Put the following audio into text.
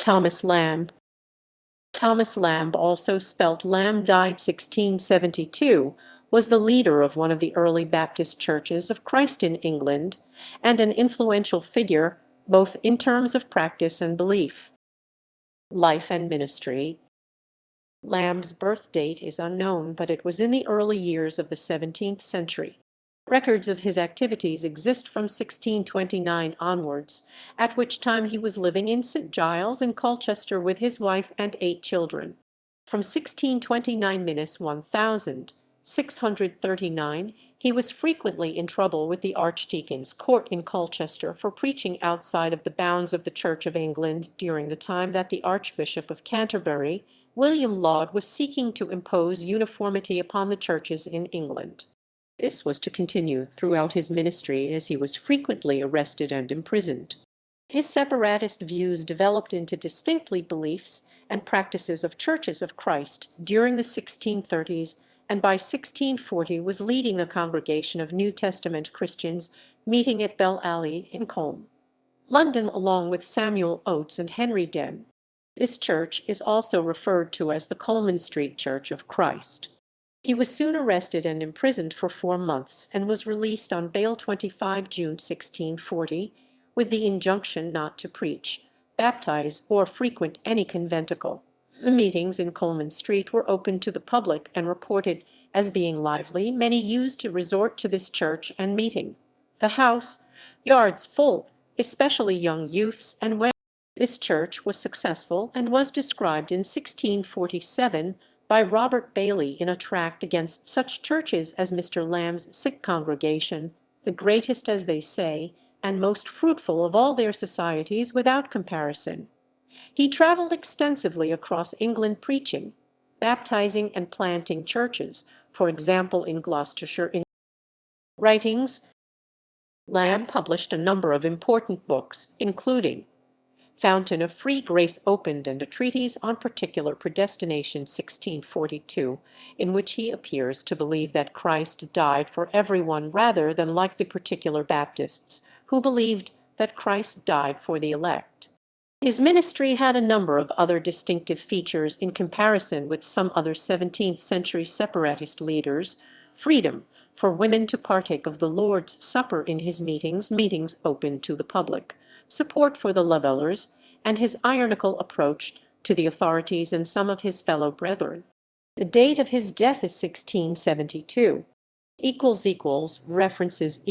Thomas Lambe. Thomas Lambe, also spelt Lamb, died 1672, was the leader of one of the early Baptist churches of Christ in England, and an influential figure both in terms of practice and belief. Life and ministry. Lambe's birth date is unknown, but it was in the early years of the 17th century. Records of his activities exist from 1629 onwards, at which time he was living in St. Giles in Colchester with his wife and 8 children. From 1629–1639 he was frequently in trouble with the Archdeacon's Court in Colchester for preaching outside of the bounds of the Church of England during the time that the Archbishop of Canterbury, William Laud, was seeking to impose uniformity upon the churches in England. This was to continue throughout his ministry, as he was frequently arrested and imprisoned. His separatist views developed into distinctly beliefs and practices of churches of Christ during the 1630s, and by 1640 was leading a congregation of New Testament Christians meeting at Bell Alley in Colne, London, along with Samuel Oates and Henry Demme. This church is also referred to as the Coleman Street Church of Christ. He was soon arrested and imprisoned for 4 months, and was released on bail 25 June 1640, with the injunction not to preach, baptize, or frequent any conventicle. The meetings in Coleman Street were open to the public and reported as being lively. Many used to resort to this church and meeting. The house, yards full, especially young youths and women. This church was successful, and was described in 1647 by Robert Bailey in a tract against such churches as Mr. Lamb's sick congregation, the greatest, as they say, and most fruitful of all their societies without comparison. He travelled extensively across England preaching, baptizing, and planting churches, for example in Gloucestershire. Writings. Lambe published a number of important books, including Fountain of Free Grace Opened and a Treatise on Particular Predestination 1642, in which he appears to believe that Christ died for everyone rather than like the particular Baptists, who believed that Christ died for the elect. His ministry had a number of other distinctive features in comparison with some other 17th-century separatist leaders: freedom for women to partake of the Lord's Supper in his meetings open to the public, support for the Levellers, and his ironical approach to the authorities and some of his fellow brethren. The date of his death is 1672. References ==